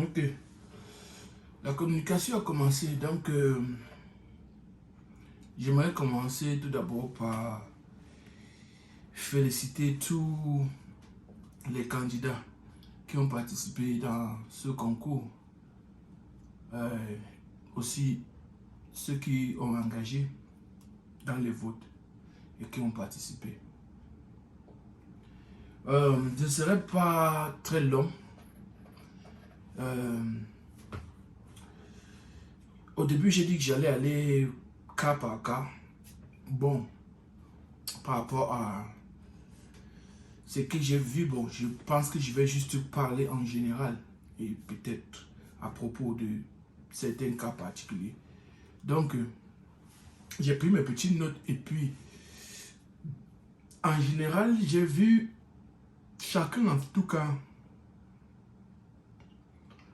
Ok. La communication a commencé. Donc, j'aimerais commencer tout d'abord par féliciter tous les candidats qui ont participé dans ce concours. Euh, Aussi, ceux qui ont engagé dans les votes et qui ont participé. Je ne serai pas très long. Euh, Au début, j'ai dit que j'allais aller cas par cas. Bon, par rapport à ce que j'ai vu, bon, je pense que je vais juste parler en général et peut-être à propos de certains cas particuliers. Donc, j'ai pris mes petites notes et puis, en général, j'ai vu chacun, en tout cas,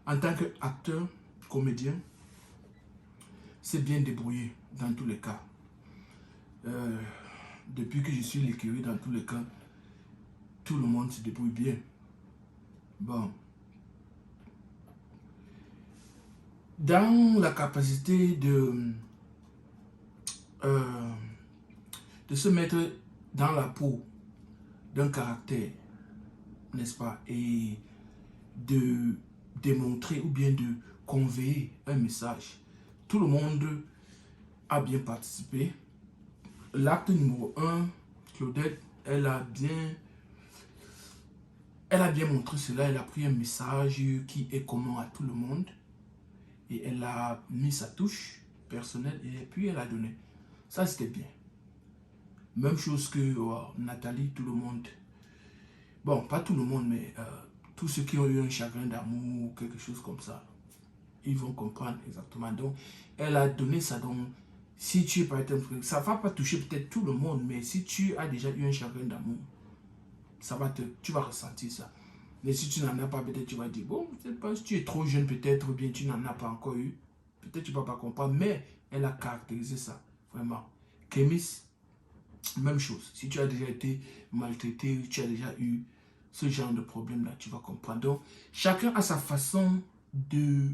en tant qu'acteur, comédien, s'est bien débrouillé dans tous les cas. Depuis que je suis l'écurie, dans tous les cas, tout le monde se débrouille bien. Bon. Dans la capacité de se mettre dans la peau d'un caractère, n'est-ce pas, et de démontrer ou bien de conveyer un message. Tout le monde a bien participé. L'acte numéro 1, Claudette, elle a bien montré cela. Elle a pris un message qui est commun à tout le monde et elle a mis sa touche personnelle et puis elle a donné. Ça, c'était bien. Même chose que Nathalie, tout le monde. Bon, pas tout le monde, mais tous ceux qui ont eu un chagrin d'amour, quelque chose comme ça, ils vont comprendre exactement. Donc, elle a donné ça. Donc, si tu es par exemple, ça ne va pas toucher peut-être tout le monde, mais si tu as déjà eu un chagrin d'amour, tu vas ressentir ça. Mais si tu n'en as pas, peut-être tu vas dire, bon, pas, si tu es trop jeune peut-être, ou bien tu n'en as pas encore eu, peut-être tu ne vas pas comprendre, mais elle a caractérisé ça, vraiment. Kémis, même chose. Si tu as déjà été maltraité, tu as déjà eu ce genre de problème-là, tu vas comprendre. Donc, chacun a sa façon de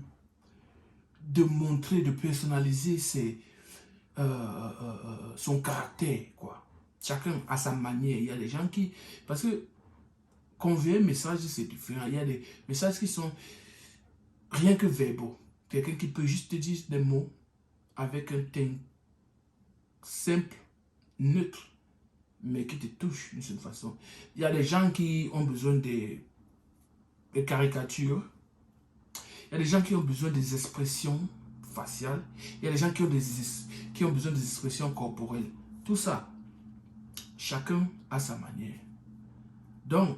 montrer, de personnaliser son caractère, quoi. Chacun a sa manière. Il y a des gens qui... Parce que convey un message, c'est différent. Il y a des messages qui sont rien que verbaux. Quelqu'un qui peut juste te dire des mots avec un thème simple, neutre, mais qui te touche d'une certaine façon. Il y a des gens qui ont besoin des caricatures. Il y a des gens qui ont besoin des expressions faciales. Il y a des gens qui ont besoin des expressions corporelles. Tout ça, chacun a sa manière. Donc,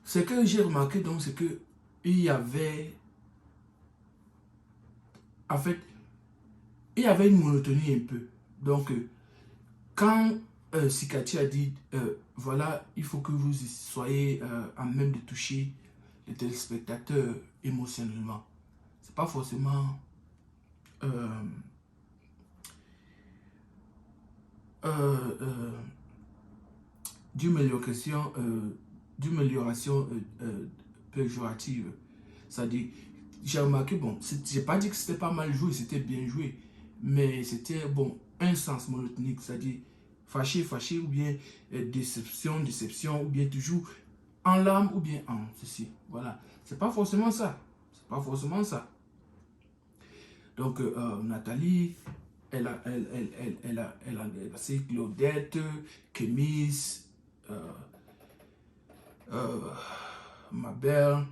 ce que j'ai remarqué, donc, c'est que il y avait, en fait, il y avait une monotonie un peu. Donc, quand Sikati a dit, voilà, il faut que vous soyez à même de toucher les téléspectateurs émotionnellement. C'est pas forcément d'amélioration péjorative. C'est-à-dire, j'ai remarqué, bon, j'ai pas dit que c'était pas mal joué, c'était bien joué, mais c'était, bon, un sens monotonique, c'est-à-dire fâché, fâché, ou bien déception, déception, ou bien toujours en larmes, ou bien en ceci. Voilà, c'est pas forcément ça. C'est pas forcément ça. Donc, Nathalie, elle a passé Claudette, Kémis, ma belle.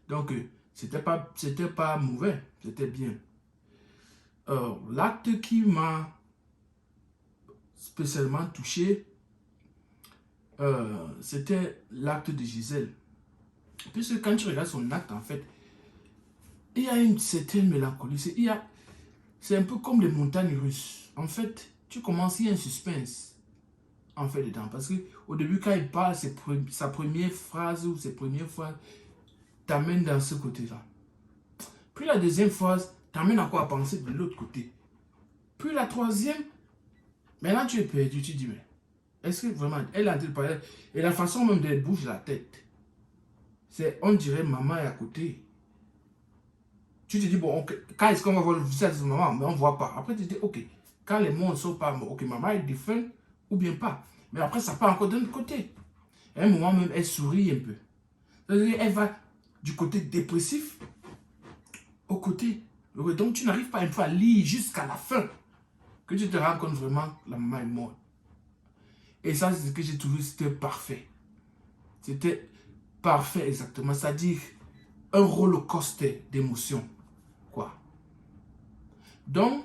Donc, c'était pas mauvais, c'était bien. L'acte qui m'a spécialement touché, c'était l'acte de Gisèle. Puisque quand tu regardes son acte, en fait, il y a une certaine mélancolie. C'est un peu comme les montagnes russes. En fait, tu commences, il y a un suspense, en fait, dedans. Parce qu'au début, quand il parle, sa première phrase ou ses premières phrases t'amène dans ce côté-là. Puis la deuxième phrase t'amène encore à penser de l'autre côté. Puis la troisième, maintenant tu es perdu, tu dis, mais est-ce que vraiment, elle a dit parler, et la façon même d'elle bouge la tête. On dirait maman est à côté. Tu te dis, bon, okay, quand est-ce qu'on va voir le visage de maman? Mais on ne voit pas. Après, tu te dis, ok, quand les mots ne sont pas, ok, maman est différente ou bien pas. Mais après, ça part encore d'un côté. À un moment même, elle sourit un peu. C'est-à-dire, elle va du côté dépressif au côté. Donc, tu n'arrives pas un peu à lire jusqu'à la fin. Que tu te rends compte vraiment que la maman est morte. Et ça, c'est ce que j'ai trouvé, c'était parfait. C'était parfait, exactement. C'est-à-dire, un roller coaster d'émotions. Quoi. Donc,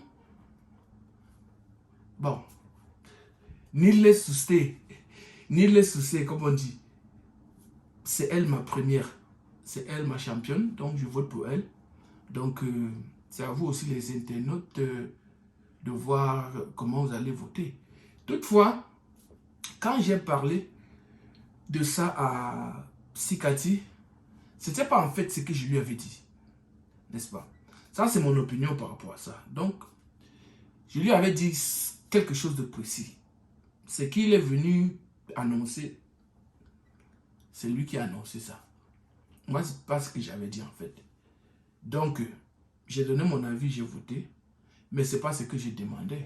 bon, ni les soucis, comme on dit. C'est elle ma première. C'est elle ma championne. Donc, je vote pour elle. Donc, c'est à vous aussi, les internautes, de voir comment vous allez voter. Toutefois, quand j'ai parlé de ça à Sikati, ce n'était pas en fait ce que je lui avais dit. N'est-ce pas? Ça, c'est mon opinion par rapport à ça. Donc, je lui avais dit quelque chose de précis. Ce qu'il est venu annoncer, c'est lui qui a annoncé ça. Moi, ce n'est pas ce que j'avais dit en fait. Donc, j'ai donné mon avis, j'ai voté, mais ce n'est pas ce que j'ai demandé.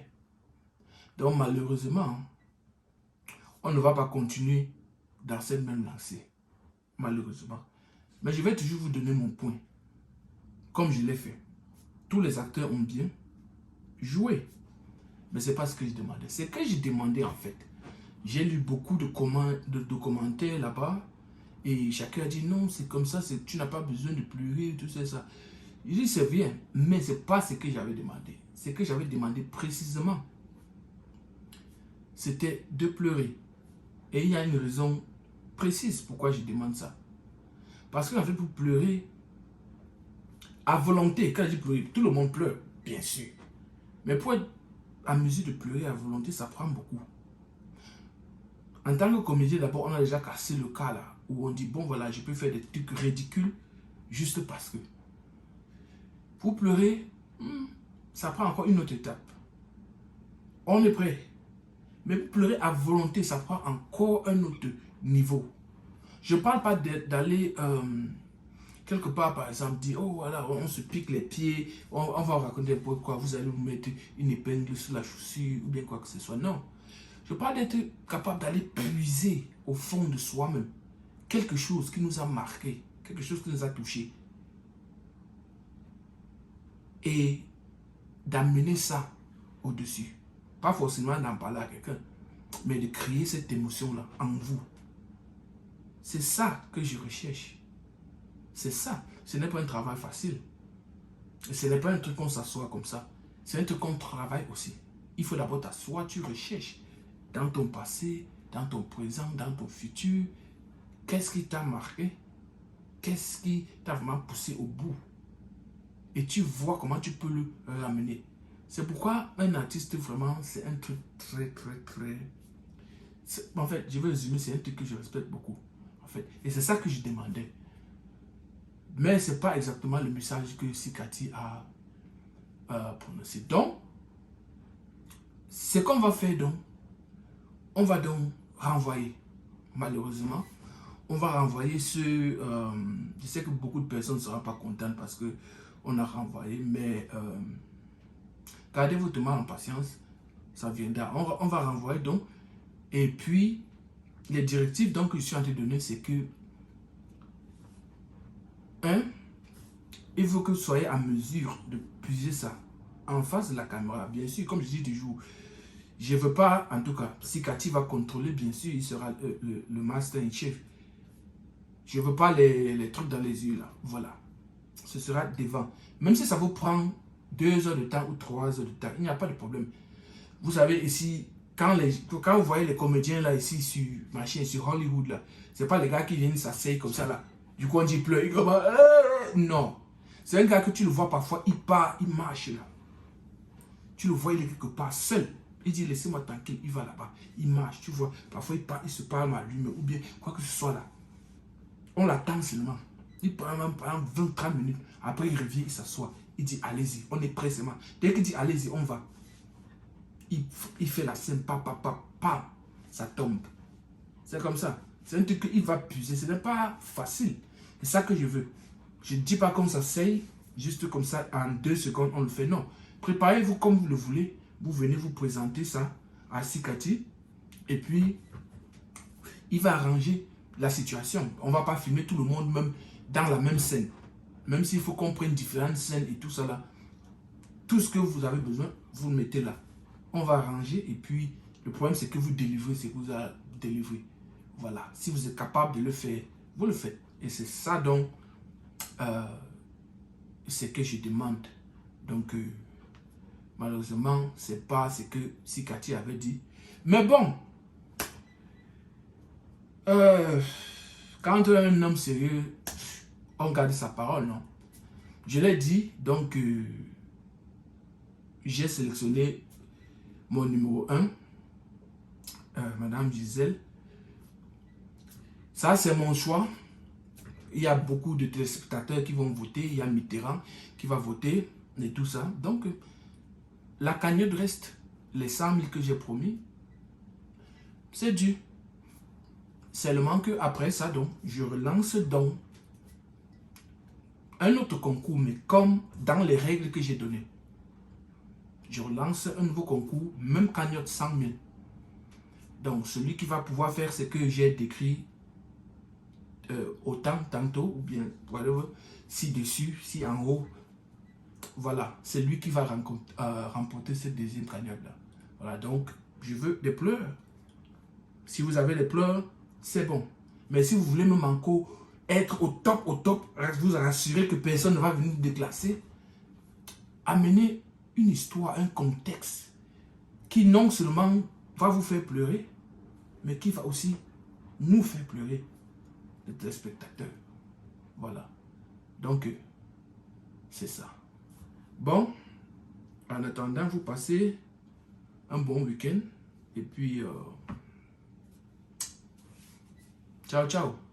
Donc, malheureusement, on ne va pas continuer dans cette même lancée. Malheureusement. Mais je vais toujours vous donner mon point. Comme je l'ai fait. Tous les acteurs ont bien joué. Mais ce n'est pas ce que je demandais. Ce que j'ai demandé en fait. J'ai lu beaucoup de commentaires là-bas. Et chacun a dit non, c'est comme ça, tu n'as pas besoin de pleurer, tout ça, ça. Je dis c'est bien, mais ce n'est pas ce que j'avais demandé. Ce que j'avais demandé précisément, c'était de pleurer. Et il y a une raison précise pourquoi je demande ça. Parce qu'en fait, pour pleurer, à volonté, quand je dis pleurer, tout le monde pleure, bien sûr. Mais pour être en mesure de pleurer à volonté, ça prend beaucoup. En tant que comédien, d'abord, on a déjà cassé le cas là, où on dit, bon voilà, je peux faire des trucs ridicules, juste parce que. Pour pleurer, ça prend encore une autre étape. On est prêt. Mais pour pleurer à volonté, ça prend encore un autre niveau. Je ne parle pas d'aller quelque part, par exemple, dire, oh voilà, on se pique les pieds, on va raconter pourquoi vous allez vous mettre une épingle sur la chaussure, ou bien quoi que ce soit. Non. Je parle d'être capable d'aller puiser au fond de soi-même quelque chose qui nous a marqué, quelque chose qui nous a touché. Et d'amener ça au-dessus. Pas forcément d'en parler à quelqu'un, mais de créer cette émotion-là en vous. C'est ça que je recherche. C'est ça. Ce n'est pas un travail facile. Et ce n'est pas un truc qu'on s'assoit comme ça. C'est un truc qu'on travaille aussi. Il faut d'abord t'asseoir, tu recherches dans ton passé, dans ton présent, dans ton futur. Qu'est-ce qui t'a marqué? Qu'est-ce qui t'a vraiment poussé au bout? Et tu vois comment tu peux le ramener. C'est pourquoi un artiste, vraiment, c'est un truc très. En fait, je vais résumer, c'est un truc que je respecte beaucoup. En fait. Et c'est ça que je demandais. Mais ce n'est pas exactement le message que Sikati a prononcé. Donc, ce qu'on va faire donc, on va donc renvoyer. Malheureusement, on va renvoyer ce... je sais que beaucoup de personnes ne seront pas contentes parce qu'on a renvoyé, mais gardez votre mal en patience, ça viendra. On va renvoyer donc. Et puis, les directives donc, que je suis en train de donner, c'est que il faut que vous soyez en mesure de puiser ça en face de la caméra. Bien sûr, comme je dis toujours, je ne veux pas, en tout cas, Sikati va contrôler, bien sûr, il sera le master in chief. Je ne veux pas les trucs dans les yeux là. Voilà. Ce sera devant. Même si ça vous prend 2 heures de temps ou 3 heures de temps, il n'y a pas de problème. Vous savez, ici, quand vous voyez les comédiens là, ici, sur Hollywood là, ce n'est pas les gars qui viennent s'asseoir comme ça là. Du coup, on dit pleure. Non. C'est un gars que tu le vois parfois, il part, il marche là. Tu le vois, il est quelque part seul. Il dit, laissez-moi tranquille, il va là-bas. Il marche, tu vois. Parfois, il part, il se parle à lui, ou bien quoi que ce soit là. On l'attend seulement. Il prend même pendant 20-30 minutes. Après, il revient, il s'assoit. Il dit, allez-y, on est prêt seulement. Dès qu'il dit, allez-y, on va. Il fait la scène, ça tombe. C'est comme ça. C'est un truc qu'il va puiser. Ce n'est pas facile. C'est ça que je veux. Je ne dis pas comme ça, c'est juste comme ça, en 2 secondes, on le fait. Non. Préparez-vous comme vous le voulez. Vous venez vous présenter ça à Sikati. Et puis, il va arranger la situation. On ne va pas filmer tout le monde même dans la même scène. Même s'il faut qu'on prenne différentes scènes et tout ça là. Tout ce que vous avez besoin, vous le mettez là. On va arranger et puis le problème c'est que vous délivrez ce que vous avez délivré. Voilà. Si vous êtes capable de le faire, vous le faites. Et c'est ça donc ce que je demande. Donc malheureusement, c'est pas ce que Sikati avait dit. Mais bon, quand un homme sérieux, on garde sa parole, non? Je l'ai dit, donc j'ai sélectionné mon numéro 1, Madame Gisèle. Ça, c'est mon choix. Il y a beaucoup de téléspectateurs qui vont voter. Il y a Mitterrand qui va voter et tout ça. Donc, la cagnotte reste les 100 000 que j'ai promis. C'est dû. Seulement que après ça, donc, je relance donc un autre concours, mais comme dans les règles que j'ai données. Je relance un nouveau concours, même cagnotte 100 000. Donc, celui qui va pouvoir faire ce que j'ai décrit autant, tantôt, ou bien, whatever, si dessus, si en haut, voilà, c'est lui qui va remporter cette deuxième cagnotte-là. Voilà, donc, je veux des pleurs. Si vous avez des pleurs, c'est bon. Mais si vous voulez même encore être au top, vous rassurer que personne ne va venir déclasser, amenez une histoire, un contexte qui non seulement va vous faire pleurer, mais qui va aussi nous faire pleurer, les téléspectateurs. Voilà. Donc, c'est ça. Bon, en attendant, vous passez un bon week-end. Et puis, ciao, ciao.